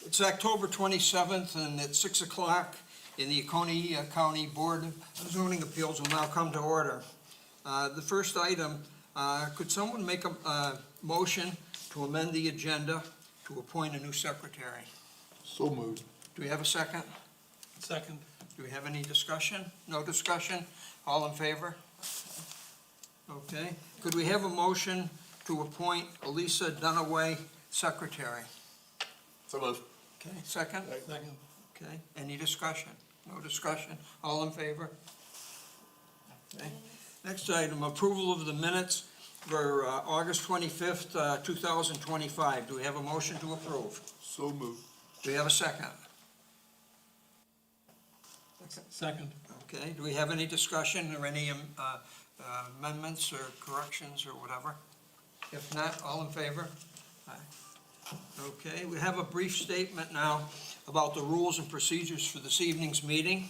It's October 27th, and at 6 o'clock in the Oconee County Board of Zoning Appeals will now come to order. The first item, could someone make a motion to amend the agenda to appoint a new secretary? So moved. Do we have a second? Second. Do we have any discussion? No discussion? All in favor? Okay. Could we have a motion to appoint Elisa Dunaway secretary? So moved. Okay, second? Second. Okay, any discussion? No discussion? All in favor? Okay. Next item, approval of the minutes for August 25th, 2025. Do we have a motion to approve? So moved. Do we have a second? Second. Okay, do we have any discussion or any amendments or corrections or whatever? If not, all in favor? Aye. Okay, we have a brief statement now about the rules and procedures for this evening's meeting.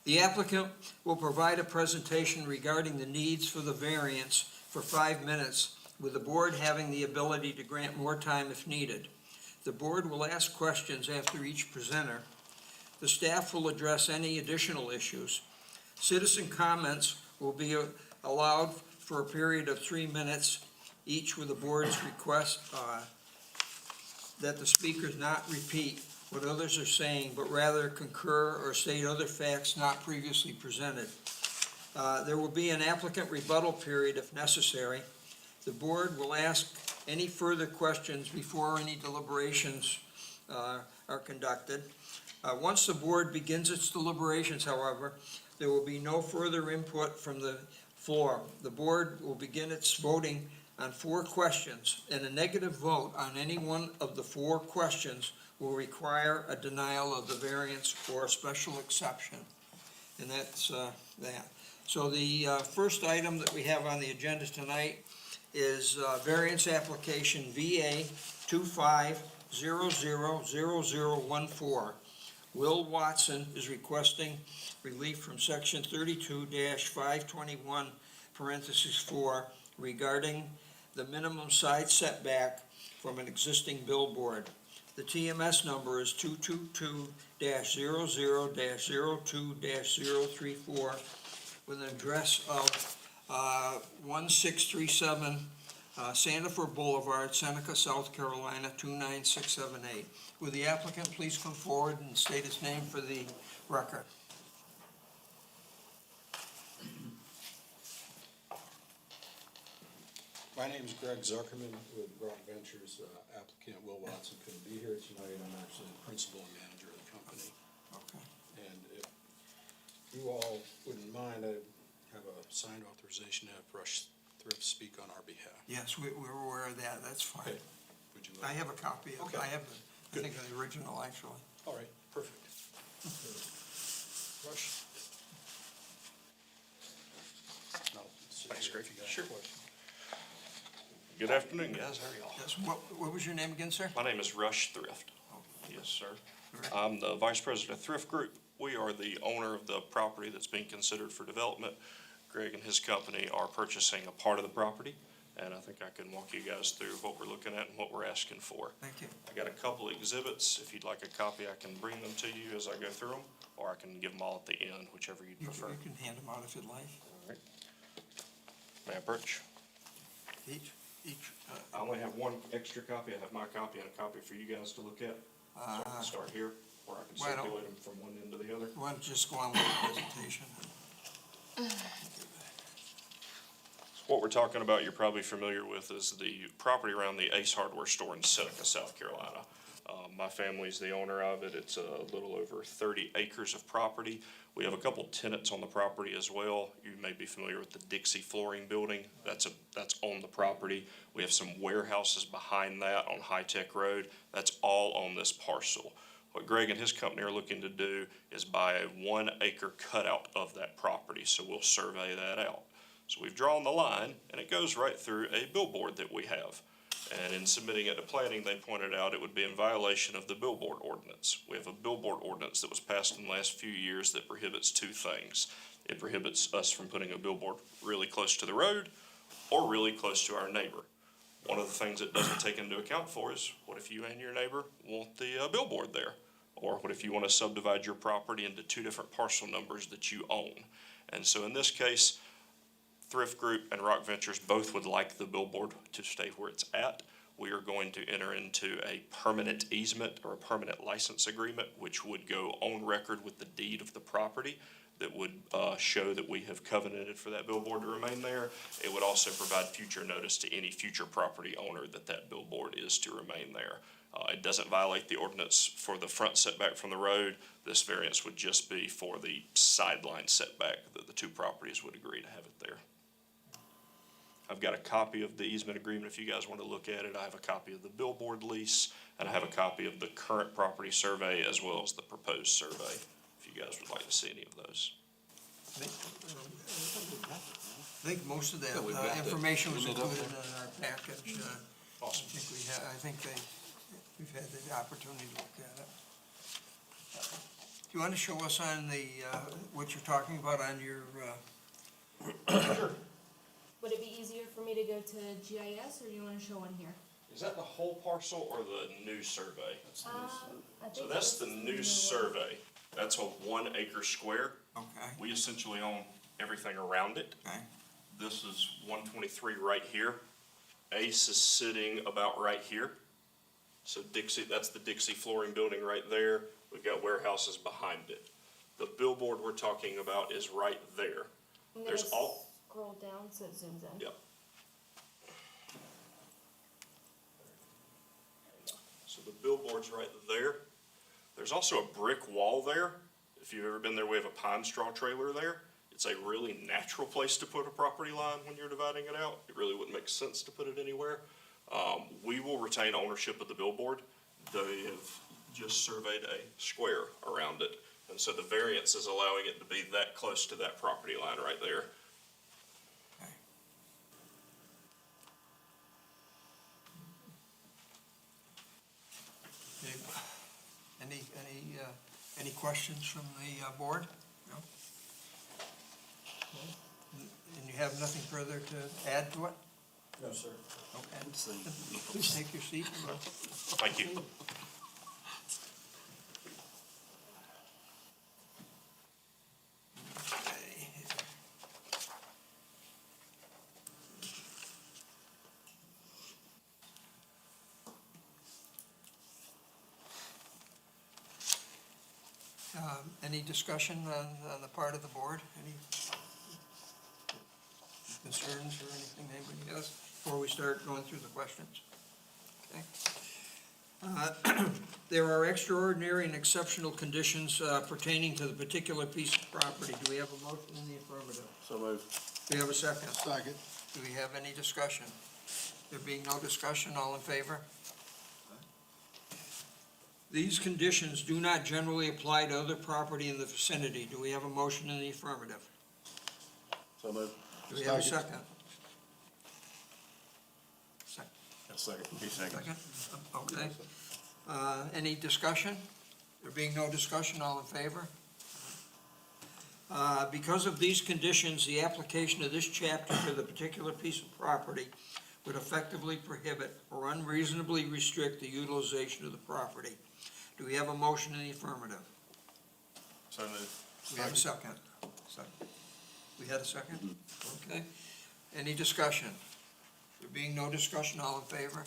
The applicant will provide a presentation regarding the needs for the variance for 5 minutes, with the board having the ability to grant more time if needed. The board will ask questions after each presenter. The staff will address any additional issues. Citizen comments will be allowed for a period of 3 minutes each, with the board's request that the speakers not repeat what others are saying, but rather concur or state other facts not previously presented. There will be an applicant rebuttal period if necessary. The board will ask any further questions before any deliberations are conducted. Once the board begins its deliberations, however, there will be no further input from the floor. The board will begin its voting on 4 questions, and a negative vote on any one of the 4 questions will require a denial of the variance or a special exception. And that's that. So the first item that we have on the agenda tonight is variance application VA 25000014. Will Watson is requesting relief from section 32-521, parentheses 4, regarding the minimum side setback from an existing billboard. The TMS number is 222-00-02-034, with an address of 1637 Sandifer Boulevard, Seneca, South Carolina, 29678. Will the applicant please come forward and state his name for the record? My name is Greg Zuckerman with Rock Ventures. Applicant Will Watson couldn't be here tonight. I'm actually the principal and manager of the company. Okay. And if you all wouldn't mind, I have a signed authorization to have Rush Thrift speak on our behalf. Yes, we're aware of that. That's fine. Okay. Would you I like? have a copy of it. Okay. I have, I Good. think, the original, actually. All right, perfect. Rush? No, Thanks, Greg. if you got a Sure. question. Good afternoon, guys. How are y'all? Yes, what was your name again, sir? My name is Rush Thrift. Oh, Yes, sir. Right. I'm the vice president of Thrift Group. We are the owner of the property that's being considered for development. Greg and his company are purchasing a part of the property, and I think I can walk you guys through what we're looking at and what we're asking for. Thank you. I got a couple of exhibits. If you'd like a copy, I can bring them to you as I go through them, or I can give them all at the end, whichever you'd You prefer. can hand them out if you'd like. May I approach? Each, I only have one extra copy. I have my copy and a copy for you guys to look at. So I can start here, or I can Why don't- circulate them from one end to the other. why don't you just go on with the presentation? What we're talking about, you're probably familiar with, is the property around the Ace Hardware store in Seneca, South Carolina. My family's the owner of it. It's a little over 30 acres of property. We have a couple tenants on the property as well. You may be familiar with the Dixie Flooring Building. That's on the property. We have some warehouses behind that on High Tech Road. That's all on this parcel. What Greg and his company are looking to do is buy a 1 acre cutout of that property, so we'll survey that out. So we've drawn the line, and it goes right through a billboard that we have. And in submitting it to planning, they pointed out it would be in violation of the billboard ordinance. We have a billboard ordinance that was passed in the last few years that prohibits 2 things. It prohibits us from putting a billboard really close to the road or really close to our neighbor. One of the things it doesn't take into account for is, what if you and your neighbor want the billboard there? Or what if you want to subdivide your property into two different parcel numbers that you own? And so in this case, Thrift Group and Rock Ventures both would like the billboard to stay where it's at. We are going to enter into a permanent easement or a permanent license agreement, which would go on record with the deed of the property that would show that we have covenanted for that billboard to remain there. It would also provide future notice to any future property owner that that billboard is to remain there. It doesn't violate the ordinance for the front setback from the road. This variance would just be for the sideline setback that the two properties would agree to have it there. I've got a copy of the easement agreement if you guys want to look at it. I have a copy of the billboard lease, and I have a copy of the current property survey as well as the proposed survey, if you guys would like to see any of those. I think most of that Yeah, we've got the information was email up included in our package. Awesome. I think we've had the opportunity to look at it. Do you want to show us on the, what you're talking about on your, Would it be easier for me to go to GIS, or do you want to show one here? Is that the whole parcel or the new survey? I So think that's this the is new one. survey. That's a 1 acre square. okay, We essentially own everything around it. okay, This is 123 right here. Ace is sitting about right here. So Dixie, that's the Dixie Flooring Building right there. We've got warehouses behind it. The billboard we're talking about is right there. I'm There's gonna all- scroll down so it zooms in. Yep. So the billboard's right there. There's also a brick wall there. If you've ever been there, we have a pine straw trailer there. It's a really natural place to put a property line when you're dividing it out. It really wouldn't make sense to put it anywhere. We will retain ownership of the billboard. They have just surveyed a square around it. And so the variance is allowing it to be that close to that property line right there. okay. Any questions from the board? No? And you have nothing further to add to it? No, sir. Okay. Please take your seat. Thank you. Okay. Any discussion on the part of the board? Any concerns or anything anybody has before we start going through the questions? Okay. There are extraordinary and exceptional conditions pertaining to the particular piece of property. Do we have a motion in the affirmative? So moved. Do we have a second? Second. Do we have any discussion? There being no discussion, all in favor? These conditions do not generally apply to other property in the vicinity. Do we have a motion in the affirmative? So moved. Do we have a Second. second? Second. Second, okay. Any discussion? There being no discussion, all in favor? Because of these conditions, the application of this chapter to the particular piece of property would effectively prohibit or unreasonably restrict the utilization of the property. Do we have a motion in the affirmative? So moved. Do we have a second? Second. We had a second? Okay. Any discussion? There being no discussion, all in favor?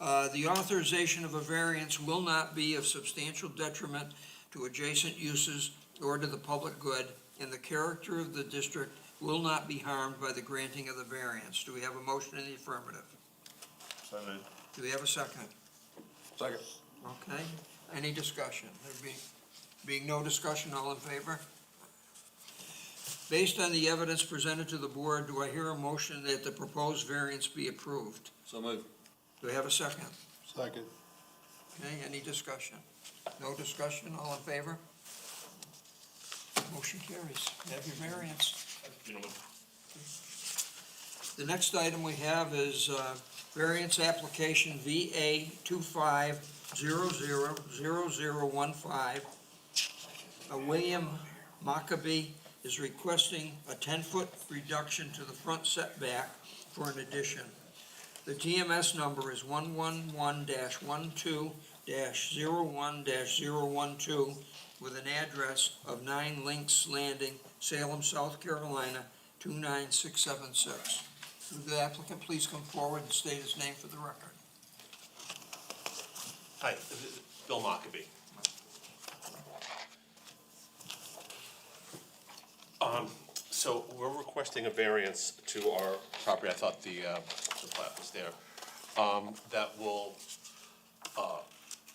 The authorization of a variance will not be of substantial detriment to adjacent uses or to the public good, and the character of the district will not be harmed by the granting of the variance. Do we have a motion in the affirmative? So moved. Do we have a second? Second. Okay. Any discussion? There being no discussion, all in favor? Based on the evidence presented to the board, do I hear a motion that the proposed variance be approved? So moved. Do we have a second? Second. Okay, any discussion? No discussion, all in favor? Motion carries. You have your variance. Gentlemen. The next item we have is variance application VA 25000015, William Maccabee is requesting a 10-foot reduction to the front setback for an addition. The TMS number is 111-12-01-012 with an address of 9 Links Landing, Salem, South Carolina, 29676. Would the applicant please come forward and state his name for the record? Hi, this is Bill Mockabee. So we're requesting a variance to our property, I thought the plat was there, that will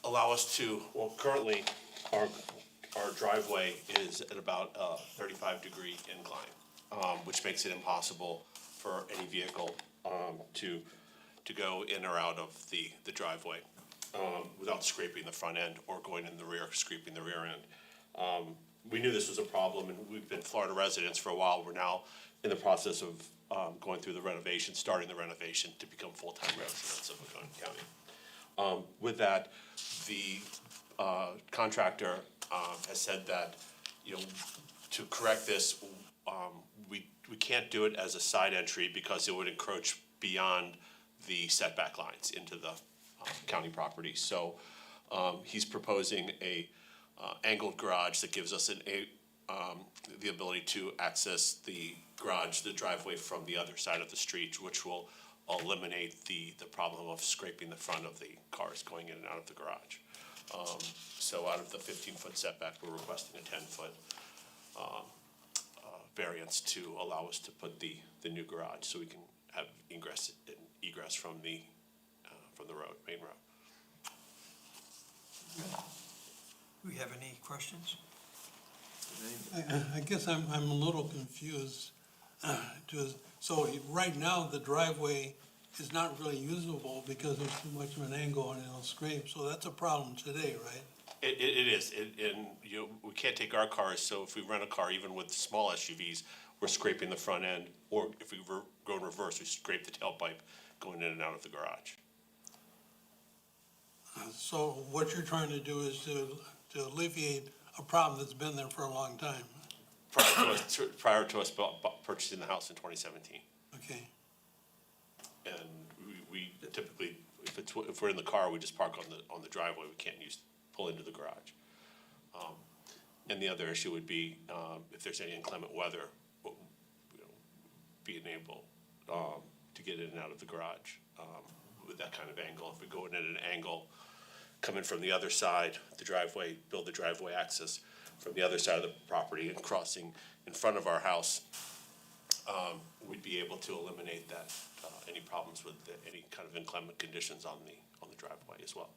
allow us to, well, currently, our driveway is at about a 35-degree incline, which makes it impossible for any vehicle to go in or out of the driveway without scraping the front end or going in the rear, scraping the rear end. We knew this was a problem, and we've been Florida residents for a while. We're now in the process of going through the renovation, starting the renovation to become full-time residents of Macon County. With that, the contractor has said that, you know, to correct this, we can't do it as a side entry because it would encroach beyond the setback lines into the county property. So he's proposing a angled garage that gives us the ability to access the garage, the driveway from the other side of the street, which will eliminate the problem of scraping the front of the cars going in and out of the garage. So out of the 15-foot setback, we're requesting a 10-foot variance to allow us to put the new garage so we can have ingress and egress from the road, main road. Do we have any questions? I guess I'm a little confused. So right now, the driveway is not really usable because there's too much of an angle and it'll scrape, so that's a problem today, right? It is, and, you know, we can't take our cars, so if we rent a car, even with small SUVs, we're scraping the front end, or if we go in reverse, we scrape the tailpipe going in and out of the garage. So what you're trying to do is to alleviate a problem that's been there for a long time, Prior to us purchasing the house in 2017. okay? And we typically, if we're in the car, we just park on the driveway, we can't pull into the garage. And the other issue would be, if there's any inclement weather, you know, being able to get in and out of the garage with that kind of angle. If we go in at an angle, come in from the other side, the driveway, build the driveway access from the other side of the property and crossing in front of our house, we'd be able to eliminate that, any problems with any kind of inclement conditions on the driveway as well.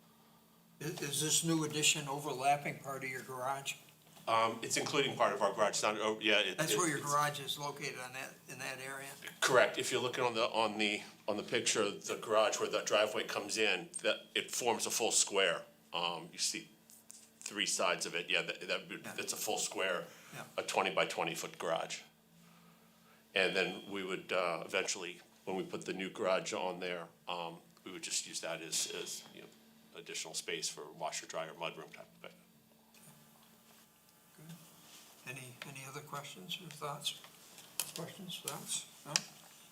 Is this new addition overlapping part of your garage? It's including part of our garage, it's not, That's where your it's- garage is located in that area? Correct. If you're looking on the picture, the garage where the driveway comes in, that it forms a full square. You see 3 sides of it. Yeah, that's a full square, Yeah. a 20 by 20 foot garage. And then we would eventually, when we put the new garage on there, we would just use that as you know, additional space for washer, dryer, mudroom type of thing. Any other questions or thoughts? Questions, thoughts? No?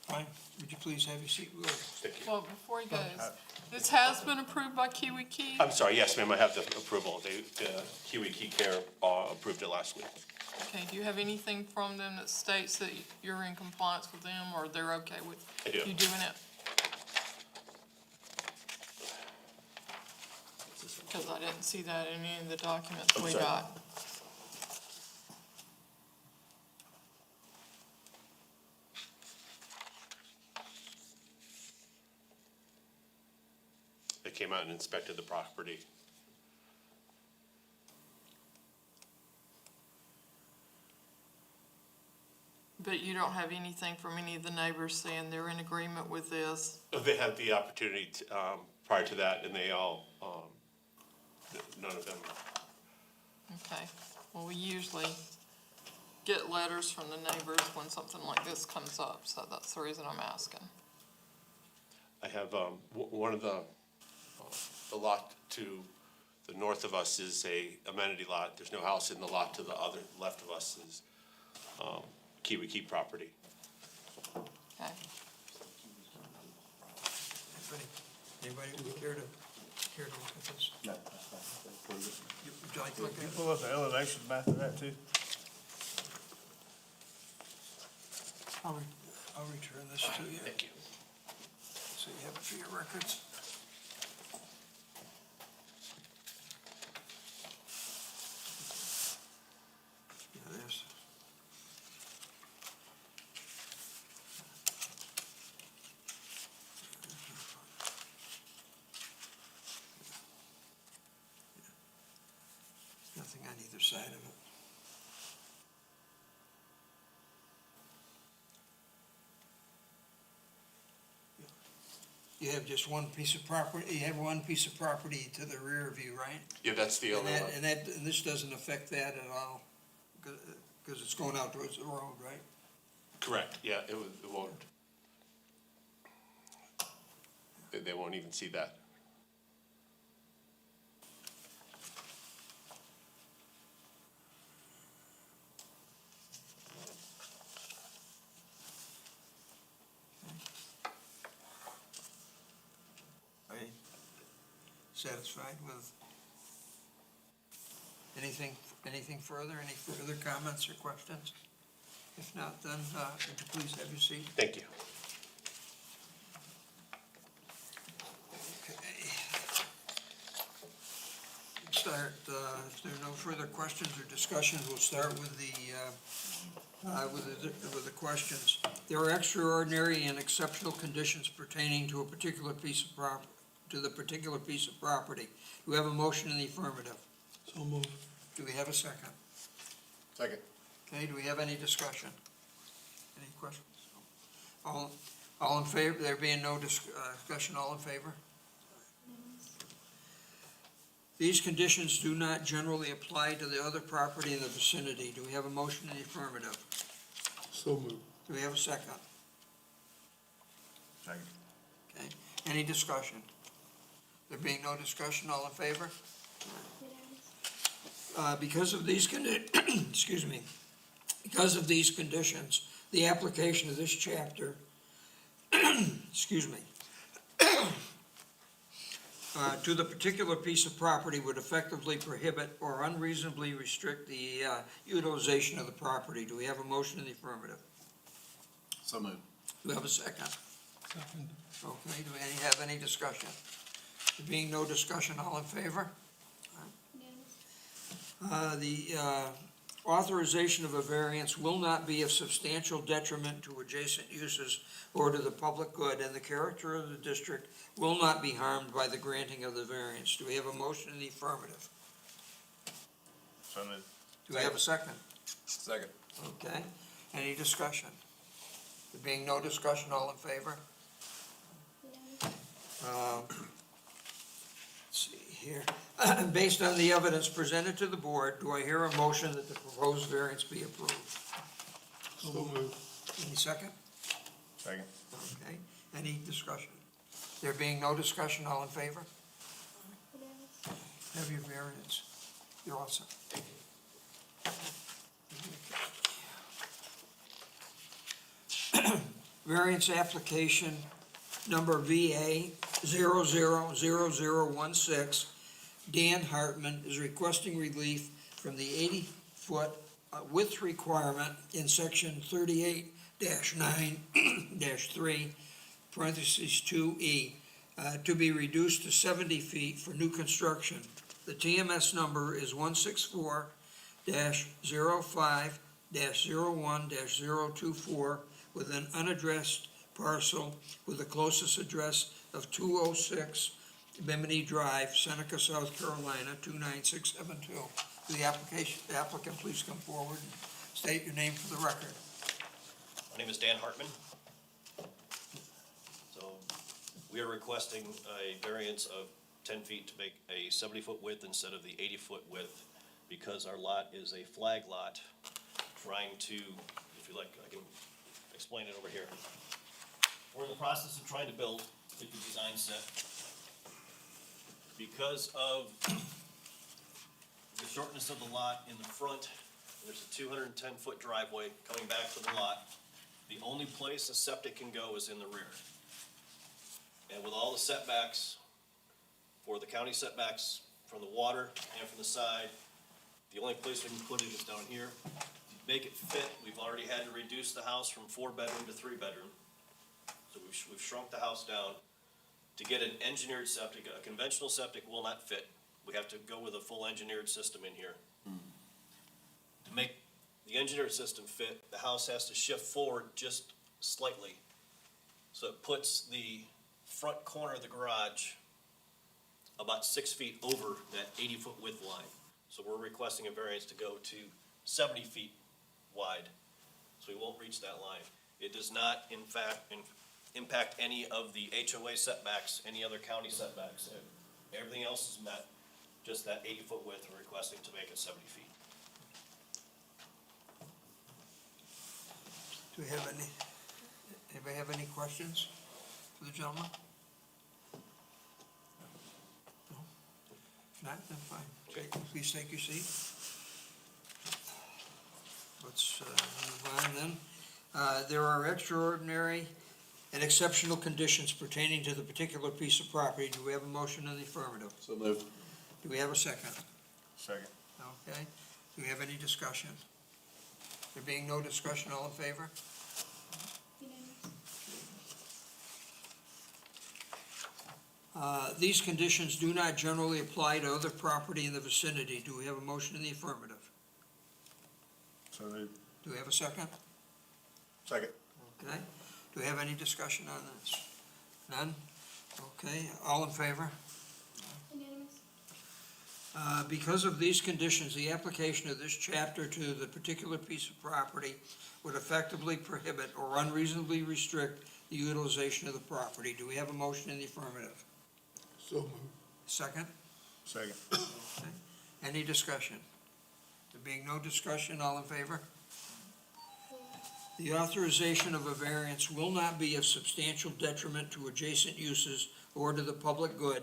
Fine. Would you please have your seat? Thank you. Well, before he goes, this has been approved by Kiwi Key? I'm sorry, yes, ma'am, I have the approval. The Kiwi Key Care approved it last week. Okay, do you have anything from them that states that you're in compliance with them, or they're okay with I do. you doing it? Because I didn't see that in any of the documents I'm we sorry. got. They came out and inspected the property. But you don't have anything from any of the neighbors saying they're in agreement with this? They had the opportunity to, prior to that, and they all, none of them. Okay, well, we usually get letters from the neighbors when something like this comes up, so that's the reason I'm asking. I have, one of the lot to the north of us is a amenity lot. There's no house in the lot to the other left of us is Kiwi Key property. Okay. Anybody care to look at this? No, that's fine. Approve it. Would you like to look at You it? pull up the elevation map of that too? I'll return this to you, Thank you. so you have it for your records. Yeah, there's. Nothing on either side of it. You have just one piece of property, you have one piece of property to the rear of you, right? Yeah, that's the only one. And this doesn't affect that at all, because it's going out towards the road, right? Correct, yeah, it won't. They won't even see that. Are you satisfied with anything further, any further comments or questions? If not, then, would you please have your seat? Thank you. Okay. Start, if there are no further questions or discussions, we'll start with the questions. There are extraordinary and exceptional conditions pertaining to a particular piece of property, Do we have a motion in the affirmative? So moved. Do we have a second? Second. Okay, do we have any discussion? Any questions? All in favor, there being no discussion, all in favor? These conditions do not generally apply to the other property in the vicinity. Do we have a motion in the affirmative? So moved. Do we have a second? Second. Okay, any discussion? There being no discussion, all in favor? Because of these excuse me, because of these conditions, the application of this chapter, excuse me, to the particular piece of property would effectively prohibit or unreasonably restrict the utilization of the property. Do we have a motion in the affirmative? So moved. Do we have a second? Second. Okay, do we have any discussion? There being no discussion, all in favor? The authorization of a variance will not be of substantial detriment to adjacent uses or to the public good, and the character of the district will not be harmed by the granting of the variance. Do we have a motion in the affirmative? So moved. Do we have a second? Second. Okay, any discussion? There being no discussion, all in favor? Let's see here. Based on the evidence presented to the board, do I hear a motion that the proposed variance be approved? So moved. Any second? Second. Okay, any discussion? There being no discussion, all in favor? Have your variance. You're all set. Variance application number VA 000016. Dan Hartman is requesting relief from the 80-foot width requirement in section 38-9-3, parentheses 2E, to be reduced to 70 feet for new construction. The TMS number is 164-05-01-024 with an unaddressed parcel with the closest address of 206 Bimini Drive, Seneca, South Carolina, 29672. The applicant, please come forward and state your name for the record. My name is Dan Hartman. So we are requesting a variance of 10 feet to make a 70-foot width instead of the 80-foot width because our lot is a flag lot, trying to, if you like, I can explain it over here. We're in the process of trying to build, get the design set. Because of the shortness of the lot in the front There's a 210-foot driveway coming back to the lot. The only place a septic can go is in the rear. And with all the setbacks, for the county setbacks from the water and from the side, the only place we can put it is down here. To make it fit, we've already had to reduce the house from 4-bedroom to 3-bedroom. So we've shrunk the house down. To get an engineered septic, a conventional septic will not fit. We have to go with a full engineered system in here. To make the engineered system fit, the house has to shift forward just slightly. So it puts the front corner of the garage about 6 feet over that 80-foot width line. So we're requesting a variance to go to 70 feet wide, so we won't reach that line. It does not, in fact, impact any of the HOA setbacks, any other county setbacks. Everything else is met, just that 80-foot width we're requesting to make it 70 feet. Do we have anybody have any questions for the gentleman? No? If not, then fine. Please take your seat. Let's move on then. There are extraordinary and exceptional conditions pertaining to the particular piece of property. Do we have a motion in the affirmative? So moved. Do we have a second? Second. Okay. Do we have any discussion? There being no discussion, all in favor? These conditions do not generally apply to other property in the vicinity. Do we have a motion in the affirmative? So moved. Do we have a second? Second. Okay. Do we have any discussion on this? None? Okay, all in favor? Because of these conditions, the application of this chapter to the particular piece of property would effectively prohibit or unreasonably restrict the utilization of the property. Do we have a motion in the affirmative? So moved. Second? Second. Okay. Any discussion? There being no discussion, all in favor? The authorization of a variance will not be of substantial detriment to adjacent uses or to the public good,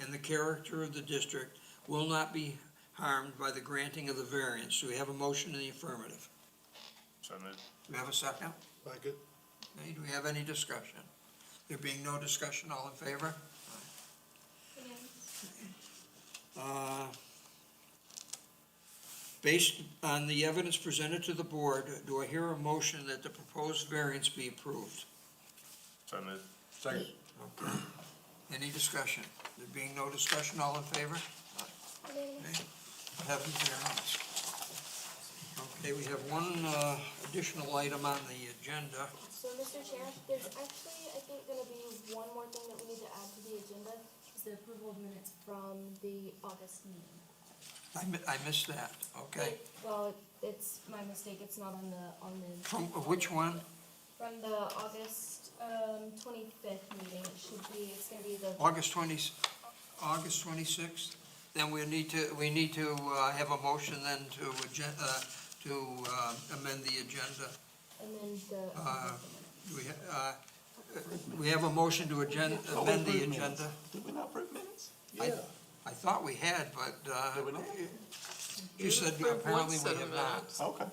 and the character of the district will not be harmed by the granting of the variance. Do we have a motion in the affirmative? So moved. Do we have a second? Second. Okay, do we have any discussion? There being no discussion, all in favor? Based on the evidence presented to the board, do I hear a motion that the proposed variance be approved? So moved. Second. Okay. Any discussion? There being no discussion, all in favor? Okay. Have the variance. Okay, we have one additional item on the agenda. So, Mr. Chair, there's actually, I think, gonna be one more thing that we need to add to the agenda, is the approval of minutes from the August meeting. I missed that, okay. Well, it's my mistake, it's not on the, From which one? from the August, 25th meeting, it should be, it's gonna be the, August 26th? Then we need to have a motion then to amend the agenda. and then the. We have a motion to amend the agenda. Did we not approve minutes? I thought we had, but you said approved one apparently set we of have not. minutes. Okay.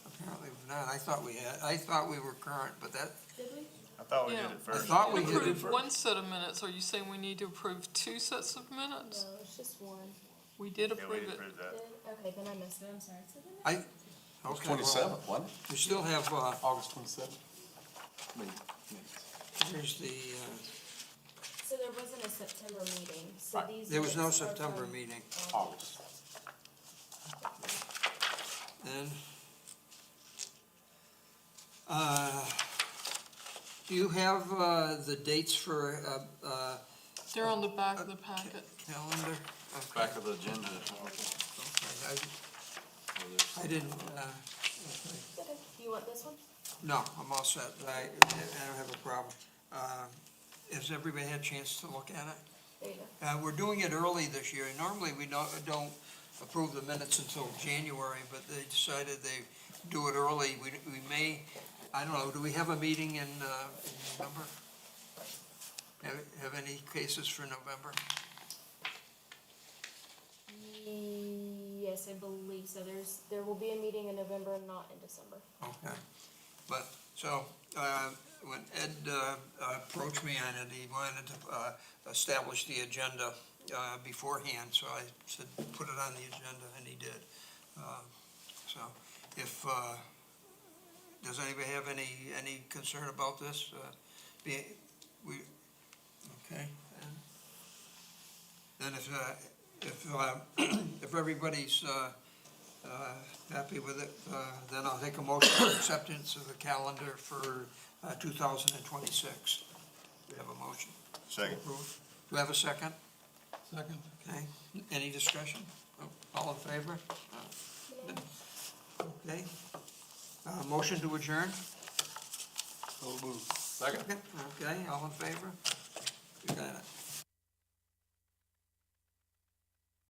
Apparently we've not. I thought we had. I thought we were current, but that, Did we? I thought we Yeah. did it I first. thought we We did it approved first. one set of minutes. Are you saying we need to approve two sets of minutes? No, it's just one. We did Yeah, we approve it. approved that. Okay, then I missed it, I'm sorry. So then Okay, well, wasn't we still have, August 27th. here's the, So there wasn't a September meeting, so Right. these. there was no minutes are September from meeting. August. And, do you have, the dates for, They're on the back of the packet. calendar? Okay. Back of the agenda. Okay, I didn't, okay. Okay, do you want this one? No, I'm all set. I don't have a problem. Has everybody had a chance to look at it? There you go. We're doing it early this year. Normally, we don't approve the minutes until January, but they decided they do it early. We may, I don't know, do we have a meeting in November? Have any cases for November? Yes, Yes, I believe so. There will be a meeting in November, not in December. Okay, but, so, when Ed, approached me on it, he wanted to, establish the agenda, beforehand, so I said, put it on the agenda, and he did. So, if, does anybody have any concern about this? Okay, then if everybody's, happy with it, then I'll take a motion for acceptance of the calendar for 2026. We have a motion. Second. Do we have a second? Second. Okay, any discussion? All in favor? Okay. Motion to adjourn? So moved. Second. Okay, all in favor? You got it.